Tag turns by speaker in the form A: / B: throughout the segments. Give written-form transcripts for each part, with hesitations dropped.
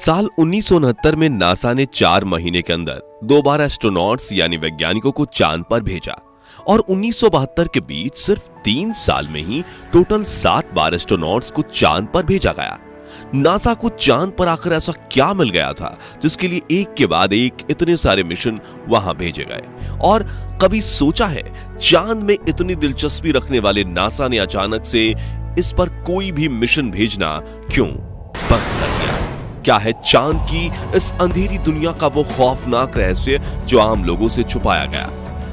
A: साल 1969 में नासा ने 4 महीने के अंदर 2 बार एस्ट्रोनॉट्स यानी वैज्ञानिकों को चांद पर भेजा और 1972 के बीच सिर्फ 3 साल में ही टोटल 7 बार एस्ट्रोनॉट्स को चांद पर भेजा गया। नासा को चांद पर आखिर ऐसा क्या मिल गया था जिसके लिए एक के बाद एक इतने सारे मिशन वहां भेजे गए? और कभी सोचा है चांद में इतनी दिलचस्पी रखने वाले नासा ने अचानक से इस पर कोई भी मिशन भेजना क्यों बंद कर दिया? क्या है चांद की इस अंधेरी दुनिया का वो खौफनाक रहस्य जो आम लोगों से छुपाया गया?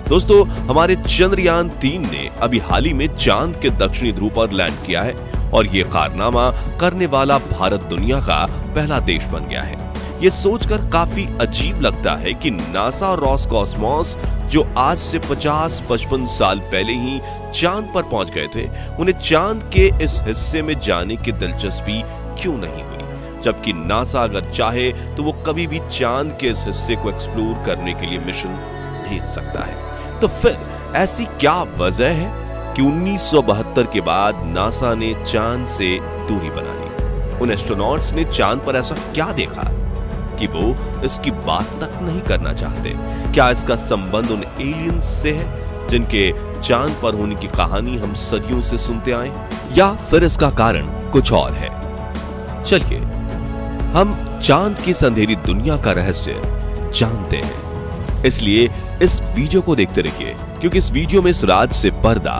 A: दोस्तों, हमारे चंद्रयान 3 ने अभी हाल ही में चांद के दक्षिणी ध्रुव पर लैंड किया है और ये कारनामा करने वाला भारत दुनिया का पहला देश बन गया है। ये सोचकर काफी अजीब लगता है कि नासा और रॉसकॉस्मॉस जो आज से 50-55 साल पहले ही चांद पर पहुंच गए थे, उन्हें चांद के इस हिस्से में जाने की दिलचस्पी क्यों नहीं हुई? जबकि नासा अगर चाहे तो वो कभी भी चांद के इस हिस्से को एक्सप्लोर करने के लिए मिशन भेज सकता है। तो फिर ऐसी क्या वजह है कि 1972 के बाद नासा ने चांद से दूरी बना ली? उन एस्ट्रोनॉट्स ने चांद पर ऐसा क्या देखा कि वो इसकी बात तक नहीं करना चाहते? क्या इसका संबंध उन एलियंस से है जिनके चांद पर होने की कहानी हम सदियों से सुनते आए, या फिर इसका कारण कुछ और है? चलिए हम चांद की इस अंधेरी दुनिया का रहस्य जानते हैं। इसलिए इस वीडियो को देखते रहिए क्योंकि इस वीडियो में इस राज से पर्दा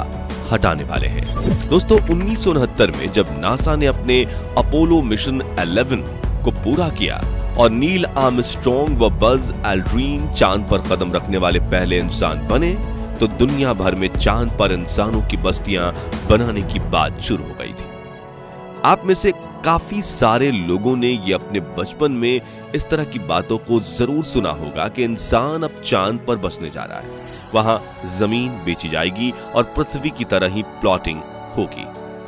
A: हटाने वाले हैं। दोस्तों, 1969 में जब नासा ने अपने अपोलो मिशन 11 को पूरा किया और नील आर्मस्ट्रॉन्ग व बज एल्ड्रिन चांद पर कदम रखने वाले पहले इंसान बने, तो दुनिया भर में चांद पर इंसानों की बस्तियां बनाने की बात शुरू हो गई थी। आप में से काफी सारे लोगों ने ये अपने बचपन में इस तरह की बातों को जरूर सुना होगा कि इंसान अब चांद पर बसने जा रहा है, वहां जमीन बेची जाएगी और पृथ्वी की तरह ही प्लॉटिंग होगी,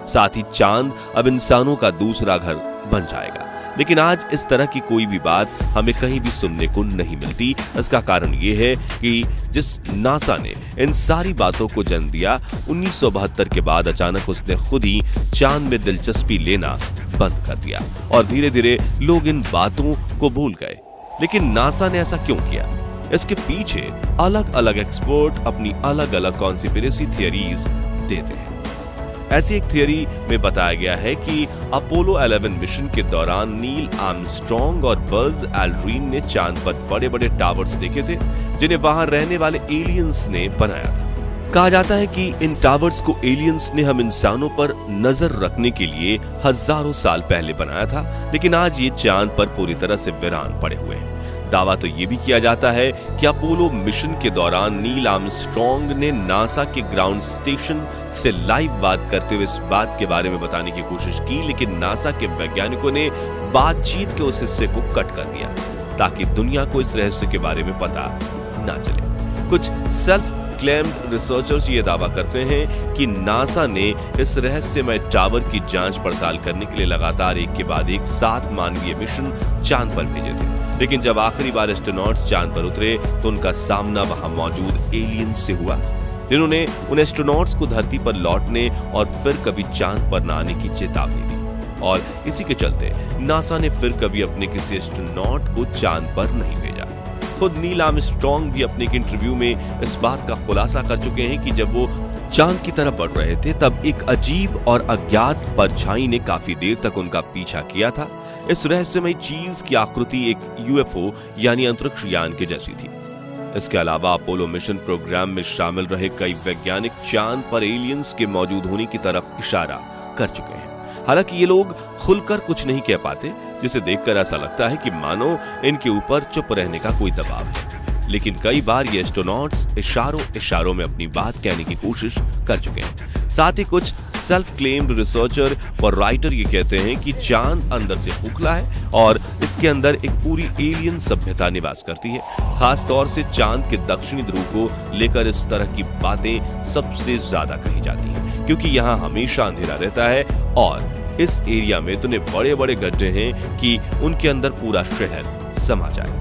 A: साथ ही चांद अब इंसानों का दूसरा घर बन जाएगा। लेकिन आज इस तरह की कोई भी बात हमें कहीं भी सुनने को नहीं मिलती। इसका कारण यह है कि जिस नासा ने इन सारी बातों को जन्म दिया, 1972 के बाद अचानक उसने खुद ही चांद में दिलचस्पी लेना बंद कर दिया और धीरे धीरे लोग इन बातों को भूल गए। लेकिन नासा ने ऐसा क्यों किया? इसके पीछे अलग अलग एक्सपर्ट अपनी अलग अलग कॉन्स्पिरेसी थियरीज देते हैं। ऐसी एक थियरी में बताया गया है कि अपोलो 11 मिशन के दौरान नील आर्मस्ट्रॉन्ग और बज एल्ड्रिन ने चांद पर बड़े बड़े टावर्स देखे थे जिन्हें वहां रहने वाले एलियंस ने बनाया था। कहा जाता है कि इन टावर्स को एलियंस ने हम इंसानों पर नजर रखने के लिए हजारों साल पहले बनाया था, लेकिन आज ये चांद पर पूरी तरह से वीरान पड़े हुए हैं। दावा तो ये भी किया जाता है कि अपोलो मिशन के दौरान नील आर्मस्ट्रॉन्ग ने नासा के ग्राउंड स्टेशन से लाइव बात करते हुए इस बात के बारे में बताने की कोशिश की, लेकिन नासा के वैज्ञानिकों ने बातचीत के उस हिस्से को कट कर दिया ताकि दुनिया को इस रहस्य के बारे में पता ना चले। कुछ सेल्फ क्लेम्ड रिसर्चर्स ये दावा करते हैं कि नासा ने इस रहस्यमय टावर की जांच पड़ताल करने के लिए लगातार एक के बाद एक 7 मानवीय मिशन चांद पर भेजे थे, लेकिन जब आखिरी बार एस्ट्रोनॉट्स चांद पर उतरे तो उनका सामना वहां मौजूद एलियंस से हुआ, जिन्होंने उन एस्ट्रोनॉट्स को धरती पर लौटने और फिर कभी चांद पर न आने की चेतावनी दी। और इसी के चलते नासा ने फिर कभी अपने किसी एस्ट्रोनॉट को चांद पर नहीं भेजा। खुद नील आर्मस्ट्रॉन्ग भी अपने एक इंटरव्यू में इस बात का खुलासा कर चुके हैं कि जब वो चांद की तरफ बढ़ रहे थे तब एक अजीब और अज्ञात परछाई ने काफी देर तक उनका पीछा किया था। इस रहस्यमय चीज की आकृति एक यूएफओ यानी अंतरिक्ष यान के जैसी थी। इसके अलावा अपोलो मिशन प्रोग्राम में शामिल रहे कई वैज्ञानिक चांद पर एलियंस के मौजूद होने की तरफ इशारा कर चुके हैं। हालांकि ये लोग खुलकर कुछ नहीं कह पाते, जिसे देखकर ऐसा लगता है कि मानो इनके ऊपर चुप रहने का कोई दबाव है। लेकिन कई बार ये एस्ट्रोनॉट्स इशारों में अपनी बात कहने की कोशिश कर चुके हैं। साथ ही कुछ सेल्फ क्लेम्ड रिसर्चर और राइटर ये कहते हैं कि चांद अंदर से खोखला है और इसके अंदर एक पूरी एलियन सभ्यता निवास करती है। खास तौर से चांद के दक्षिणी ध्रुव को लेकर इस तरह की बातें सबसे ज्यादा कही जाती हैं, क्योंकि यहाँ हमेशा अंधेरा रहता है और इस एरिया में इतने बड़े बड़े गड्ढे हैं कि उनके अंदर पूरा शहर समा जाए।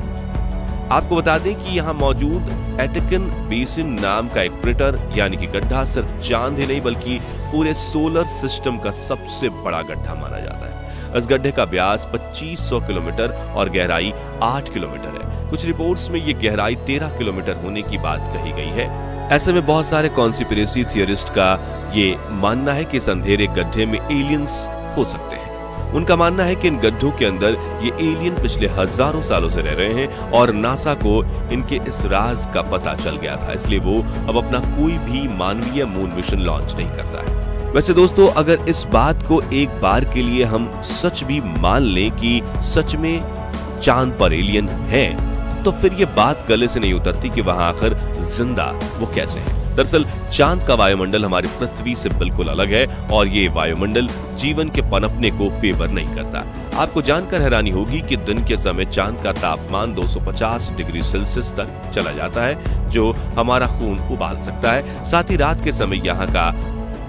A: आपको बता दें कि यहाँ मौजूद एटिकन बेसिन नाम का एक क्रेटर यानी कि गड्ढा सिर्फ चांद ही नहीं बल्कि पूरे सोलर सिस्टम का सबसे बड़ा गड्ढा माना जाता है। इस गड्ढे का व्यास 2500 किलोमीटर और गहराई 8 किलोमीटर है। कुछ रिपोर्ट्स में ये गहराई 13 किलोमीटर होने की बात कही गई है। ऐसे में बहुत सारे कॉन्स्पिरेसी थियरिस्ट का ये मानना है कि इस अंधेरे गड्ढे में एलियंस हो सकते हैं। उनका मानना है कि इन गड्ढों के अंदर ये एलियन पिछले हजारों सालों से रह रहे हैं और नासा को इनके इस राज का पता चल गया था, इसलिए वो अब अपना कोई भी मानवीय मून मिशन लॉन्च नहीं करता है। वैसे दोस्तों, अगर इस बात को एक बार के लिए हम सच भी मान लें कि सच में चांद पर एलियन है, तो फिर ये बात गले से नहीं उतरती कि वहां आखिर जिंदा वो कैसे है। दरअसल चांद का वायुमंडल हमारी पृथ्वी से बिल्कुल अलग है और ये वायुमंडल जीवन के पनपने को फेवर नहीं करता। आपको जानकर हैरानी होगी कि दिन के समय चांद का तापमान 250 डिग्री सेल्सियस तक चला जाता है, जो हमारा खून उबाल सकता है। साथ ही रात के समय यहाँ का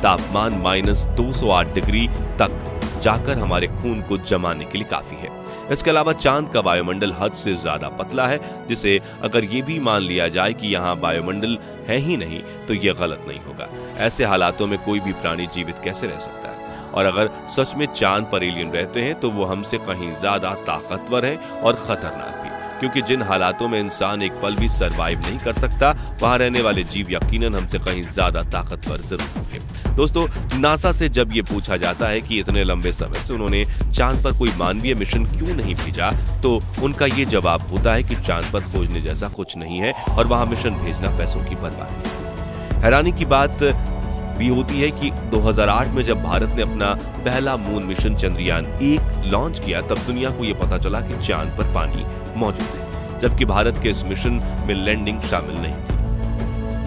A: तापमान -208 डिग्री तक जाकर हमारे खून को जमाने के लिए काफी है। इसके अलावा चांद का वायुमंडल हद से ज्यादा पतला है, जिसे अगर ये भी मान लिया जाए कि यहाँ वायुमंडल है ही नहीं तो ये गलत नहीं होगा। ऐसे हालातों में कोई भी प्राणी जीवित कैसे रह सकता है? और अगर सच में चांद पर एलियन रहते हैं तो वो हमसे कहीं ज्यादा ताकतवर हैं और खतरनाक भी, क्योंकि जिन हालातों में इंसान एक पल भी सरवाइव नहीं कर सकता, वहां रहने वाले जीव यकीनन हमसे कहीं ज्यादा ताकतवर जरूर होंगे। दोस्तों, नासा से जब ये पूछा जाता है कि इतने लंबे समय से उन्होंने चांद पर कोई मानवीय मिशन क्यों नहीं भेजा, तो उनका ये जवाब होता है कि चांद पर खोजने जैसा कुछ नहीं है और वहां मिशन भेजना पैसों की बर्बादी है। हैरानी की बात भी होती है कि 2008 में जब भारत ने अपना पहला मून मिशन चंद्रयान 1 लॉन्च किया, तब दुनिया को यह पता चला कि चांद पर पानी मौजूद है, जबकि भारत के इस मिशन में लैंडिंग शामिल नहीं थी।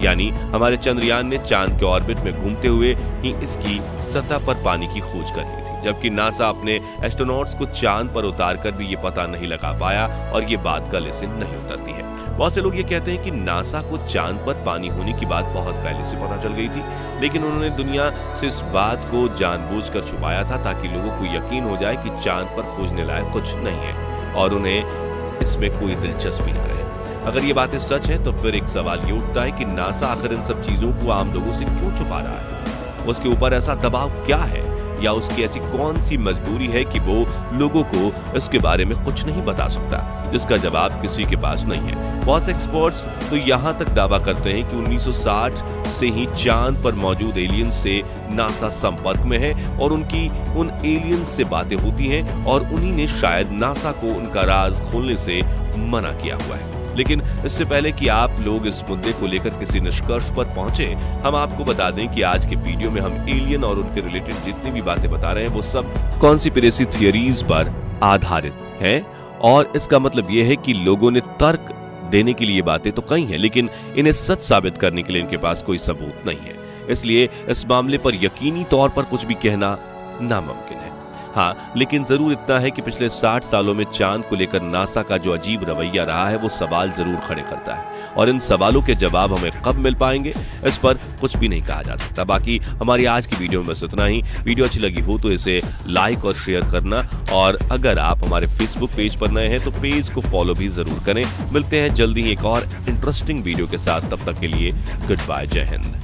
A: यानी हमारे चंद्रयान ने चांद के ऑर्बिट में घूमते हुए ही इसकी सतह पर पानी की खोज कर ली थी, जबकि नासा अपने एस्ट्रोनॉट्स को चांद पर उतारकर भी ये पता नहीं लगा पाया और ये बात गले से नहीं उतरती है। बहुत से लोग ये कहते हैं कि नासा को चांद पर पानी होने की बात बहुत पहले से पता चल गई थी, लेकिन उन्होंने दुनिया से इस बात को जानबूझकर छुपाया था ताकि लोगों को यकीन हो जाए कि चांद पर खोजने लायक कुछ नहीं है और उन्हें इसमें कोई दिलचस्पी न रहे। अगर ये बातें सच हैं तो फिर एक सवाल ये उठता है कि नासा आखिर इन सब चीजों को आम लोगों से क्यों छुपा रहा है? उसके ऊपर ऐसा दबाव क्या है, या उसकी ऐसी कौन सी मजबूरी है कि वो लोगों को इसके बारे में कुछ नहीं बता सकता, जिसका जवाब किसी के पास नहीं है। बहुत से एक्सपर्ट्स तो यहाँ तक दावा करते हैं कि 1960 से ही चांद पर मौजूद एलियंस से नासा संपर्क में है और उनकी उन एलियंस से बातें होती हैं और उन्हीं ने शायद नासा को उनका राज खोलने से मना किया हुआ है। लेकिन इससे पहले कि आप लोग इस मुद्दे को लेकर किसी निष्कर्ष पर पहुंचे, हम आपको बता दें कि आज के वीडियो में हम एलियन और उनके रिलेटेड जितनी भी बातें बता रहे हैं वो सब कॉन्स्पिरेसी थियरीज पर आधारित हैं और इसका मतलब यह है कि लोगों ने तर्क देने के लिए बातें तो कही हैं, लेकिन इन्हें सच साबित करने के लिए इनके पास कोई सबूत नहीं है। इसलिए इस मामले पर यकीनी तौर पर कुछ भी कहना नामुमकिन है। हाँ, लेकिन जरूर इतना है कि पिछले 60 सालों में चांद को लेकर नासा का जो अजीब रवैया रहा है वो सवाल जरूर खड़े करता है और इन सवालों के जवाब हमें कब मिल पाएंगे इस पर कुछ भी नहीं कहा जा सकता। बाकी हमारी आज की वीडियो में बस इतना ही। वीडियो अच्छी लगी हो तो इसे लाइक और शेयर करना, और अगर आप हमारे फेसबुक पेज पर नए हैं तो पेज को फॉलो भी जरूर करें। मिलते हैं जल्दी ही एक और इंटरेस्टिंग वीडियो के साथ, तब तक के लिए गुड बाय, जय हिंद।